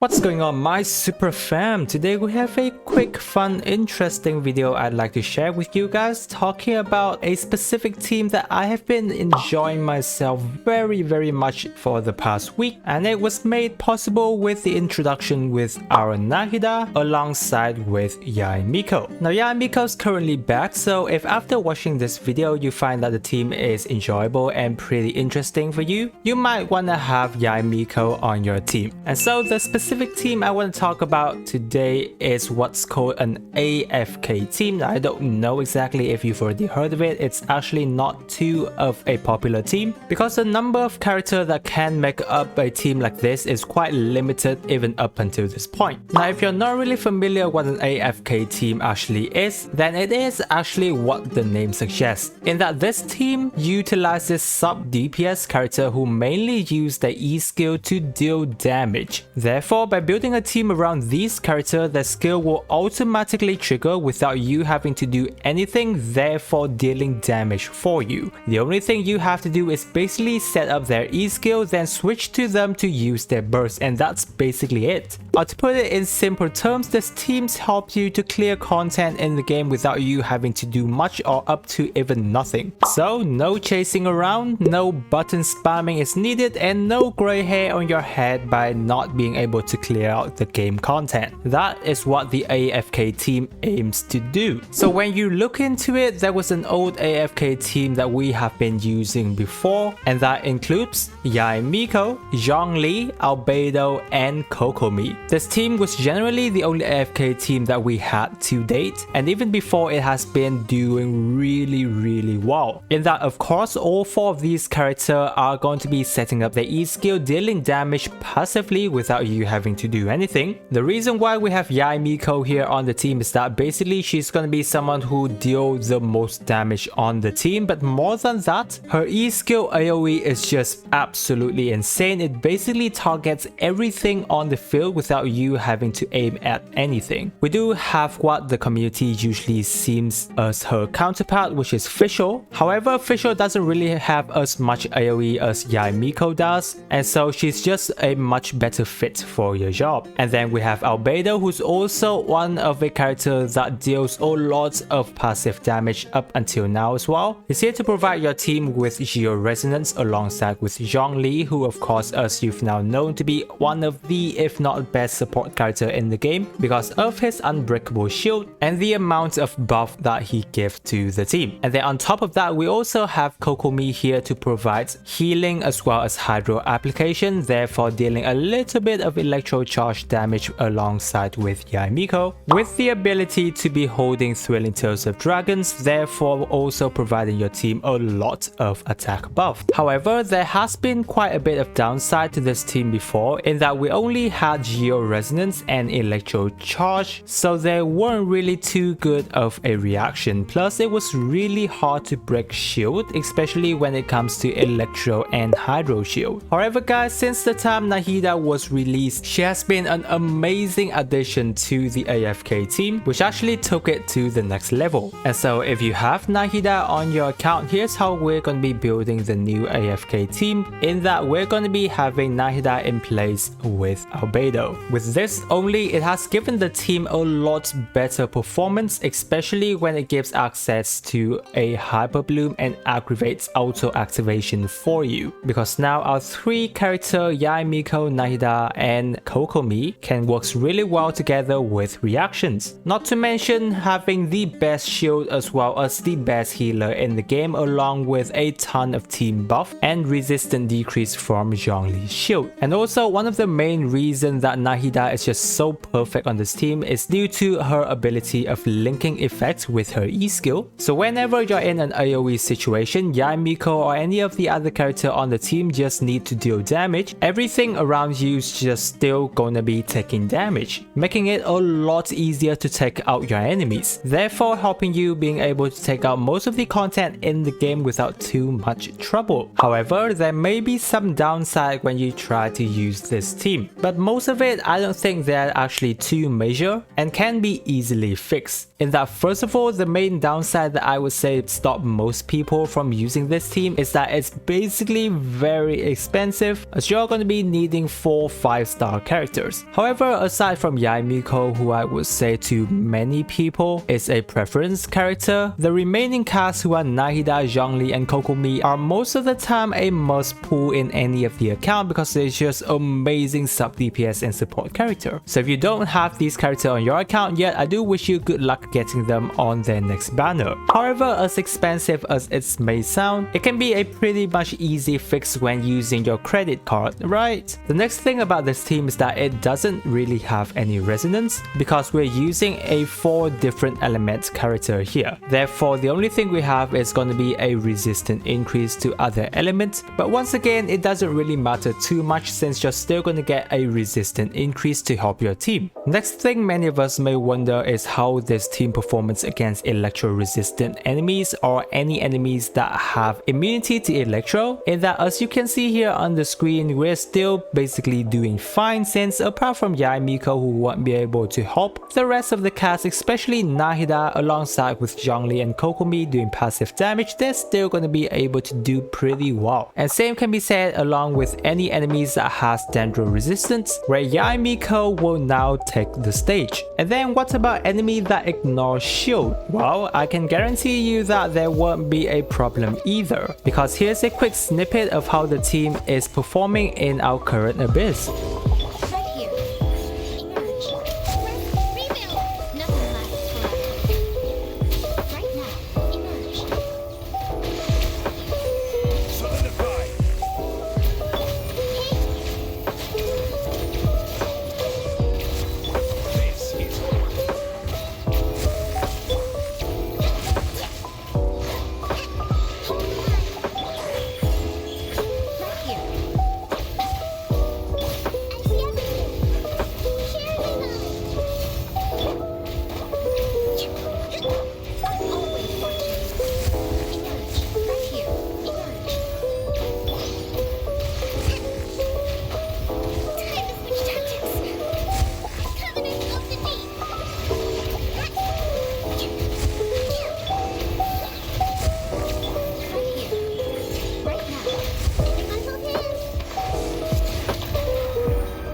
What's going on, my super fam? Today we have a quick, fun, interesting video I'd like to share with you guys, talking about a specific team that I have been enjoying myself very much for the past week, and it was made possible with the introduction with our Nahida alongside with Yae Miko. Now Yae Miko is currently back, so if after watching this video you find that the team is enjoyable and pretty interesting for you, you might want to have Yae Miko on your team. And so the specific team I want to talk about today is what's called an AFK team. Now, I don't know exactly if you've already heard of it. It's actually not too of a popular team because the number of characters that can make up a team like this is quite limited even up until this point. Now, if you're not really familiar what an AFK team actually is, then it is actually what the name suggests, in that this team utilizes sub DPS character who mainly use their E skill to deal damage. Therefore, by building a team around these characters, their skill will automatically trigger without you having to do anything, therefore dealing damage for you. The only thing you have to do is basically set up their E skill, then switch to them to use their burst, and that's basically it. Or to put it in simple terms, these teams help you to clear content in the game without you having to do much or up to even nothing. So no chasing around, no button spamming is needed, and no grey hair on your head by not being able to clear out the game content. That is what the AFK team aims to do. So when you look into it, there was an old AFK team that we have been using before, and that includes Yae Miko, Zhongli, Albedo, and Kokomi. This team was generally the only AFK team that we had to date, and even before it has been doing really well. In that, of course, all four of these characters are going to be setting up their E skill, dealing damage passively without you having to do anything. The reason why we have Yae Miko here on the team is that basically she's going to be someone who deals the most damage on the team, but more than that, her E skill AoE is just absolutely insane. It basically targets everything on the field without you having to aim at anything. We do have what the community usually seems as her counterpart, which is Fischl. However, Fischl doesn't really have as much AoE as Yae Miko does, and so she's just a much better fit for your job. And then we have Albedo, who's also one of the characters that deals a lot of passive damage up until now as well. He's here to provide your team with Geo Resonance alongside with Zhongli, who of course, as you've now known to be one of the if not best support character in the game because of his unbreakable shield and the amount of buff that he gives to the team. And then on top of that, we also have Kokomi here to provide healing as well as hydro application, therefore dealing a little bit of electro charge damage alongside with Yae Miko, with the ability to be holding Thrilling Tales of Dragons, therefore also providing your team a lot of attack buff. However, there has been quite a bit of downside to this team before, in that we only had Geo Resonance and Electro Charge, so they weren't really too good of a reaction. Plus, it was really hard to break shield, especially when it comes to Electro and Hydro Shield. However guys, since the time Nahida was released, she has been an amazing addition to the AFK team, which actually took it to the next level. And so if you have Nahida on your account, here's how we're going to be building the new AFK team, in that we're going to be having Nahida in place with Albedo. With this only, it has given the team a lot better performance, especially when it gives access to a Hyper Bloom and aggravates auto activation for you, because now our three character Yae Miko, Nahida, and Kokomi can work really well together with reactions. Not to mention having the best shield as well as the best healer in the game, along with a ton of team buff and resistance decrease from Zhongli's shield. And also, one of the main reasons that Nahida is just so perfect on this team is due to her ability of linking effects with her E skill. So whenever you're in an AoE situation, Yae Miko or any of the other character on the team just need to deal damage, everything around you is just still gonna be taking damage, making it a lot easier to take out your enemies, therefore helping you being able to take out most of the content in the game without too much trouble. However, there may be some downside when you try to use this team, but most of it it, I don't think they're actually too major and can be easily fixed. In that, first of all, the main downside that I would say stop most people from using this team is that it's basically very expensive, as you're going to be needing 4 5-star characters. However, aside from Yae Miko, who I would say to many people is a preference character, the remaining cast who are Nahida, Zhongli and Kokomi are most of the time a must pull in any of the account because they're just amazing sub DPS and support character. So if you don't have these characters on your account yet, I do wish you good luck getting them on their next banner. However, as expensive as it may sound, it can be a pretty much easy fix when using your credit card, right? The next thing about this team is that it doesn't really have any resonance because we're using a 4 different element character here. Therefore, the only thing we have is going to be a resistant increase to other elements, but once again, it doesn't really matter too much since you're still going to get a resistant increase to help your team. Next thing many of us may wonder is how this team performance against electro resistant enemies or any enemies that have immunity to electro, in that as you can see here on the screen, we're still basically doing fine since apart from Yae Miko who won't be able to help, the rest of the cast, especially Nahida alongside with Zhongli and Kokomi doing passive damage, they're still going to be able to do pretty well. And same can be said along with any enemies that has dendro resistance, where Yae Miko will now take the stage. And then what about enemy that ignore shield? Well, I can guarantee you that there won't be a problem either, because here's a quick snippet of how the team is performing in our current abyss.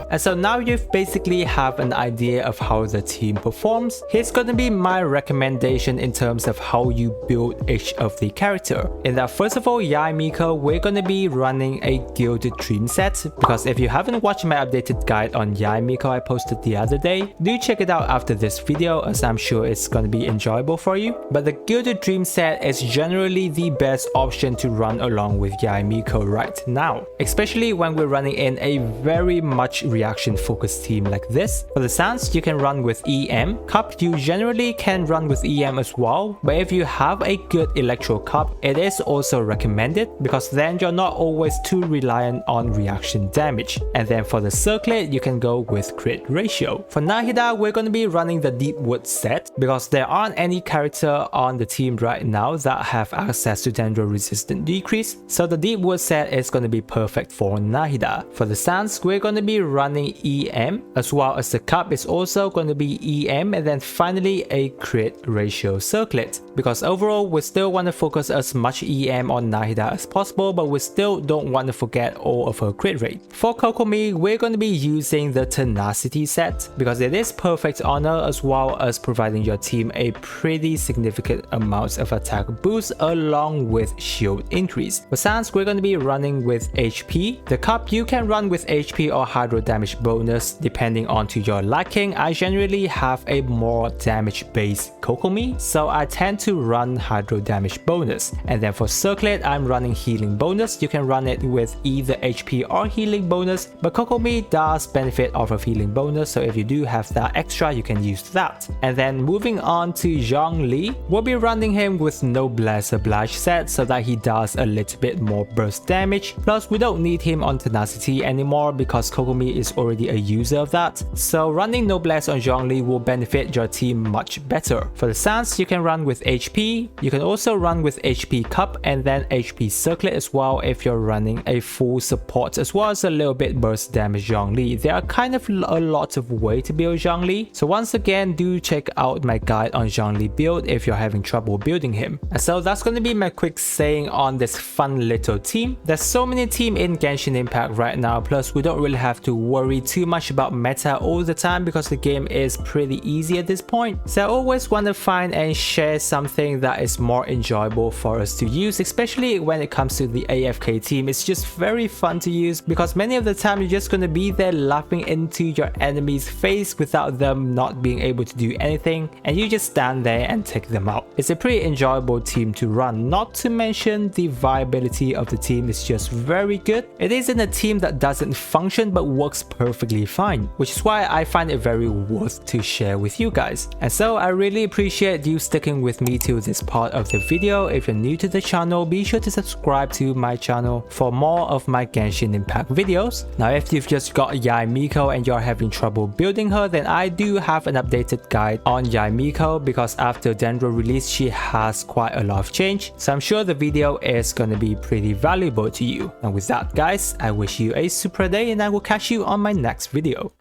And so now you've basically have an idea of how the team performs. Here's gonna be my recommendation in terms of how you build each of the character. In that, first of all, Yae Miko, we're gonna be running a Gilded Dream set, because if you haven't watched my updated guide on Yae Miko I posted the other day, do check it out after this video as I'm sure it's gonna be enjoyable for you. But the Gilded Dream set is generally the best option to run along with Yae Miko right now, especially when we're running in a very much reaction focused team like this. For the Sans, you can run with EM. Cup, you generally can run with EM as well, but if you have a good Electro Cup, it is also recommended because then you're not always too reliant on reaction damage. And then for the Circlet, you can go with crit ratio. For Nahida, we're going to be running the Deep Wood set because there aren't any character on the team right now that have access to Dendro resistant decrease, so the Deep Wood set is going to be perfect for Nahida. For the Sans, we're going to be running EM, as well as the Cup is also going to be EM, and then finally a crit ratio Circlet, because overall we still want to focus as much EM on Nahida as possible, but we still don't want to forget all of her crit rate. For Kokomi, we're going to be using the Tenacity set because it is perfect honor as well as providing your team a pretty significant amount of attack boost along with shield increase. For Sans, we're going to be running with HP. The Cup, you can run with HP or hydro damage bonus depending on to your liking. I generally have a more damage based Kokomi, so I tend to run hydro damage bonus. And then for Circlet, I'm running healing bonus. You can run it with either HP or healing bonus, but Kokomi does benefit off of healing bonus, so if you do have that extra, you can use that. And then moving on to Zhongli, we'll be running him with Noblesse Oblige set so that he does a little bit more burst damage. Plus, we don't need him on Tenacity anymore because Kokomi is already a user of that. So running Noblesse on Zhongli will benefit your team much better. For the Sans, you can run with HP. You can also run with HP Cup and then HP Circlet as well if you're running a full support as well as a little bit burst damage Zhongli. There are kind of a lot of way to build Zhongli. So once again, do check out my guide on Zhongli build if you're having trouble building him. And so that's going to be my quick saying on this fun little team. There's so many teams in Genshin Impact right now, plus we don't really have to worry too much about meta all the time because the game is pretty easy at this point. So I always want to find and share something that is more enjoyable for us to use, especially when it comes to the AFK team. It's just very fun to use because many of the time you're just going to be there laughing into your enemy's face without them not being able to do anything, and you just stand there and take them out. It's a pretty enjoyable team to run, not to mention the viability of the team is just very good. It isn't a team that doesn't function but works perfectly fine, which is why I find it very worth to share with you guys. And so I really appreciate you sticking with me to this part of the video. If you're new to the channel, be sure to subscribe to my channel for more of my Genshin Impact videos. Now if you've just got Yae Miko and you're having trouble building her, then I do have an updated guide on Yae Miko because after Dendro release she has quite a lot of change, so I'm sure the video is going to be pretty valuable to you. And with that guys, I wish you a super day and I will catch you on my next video.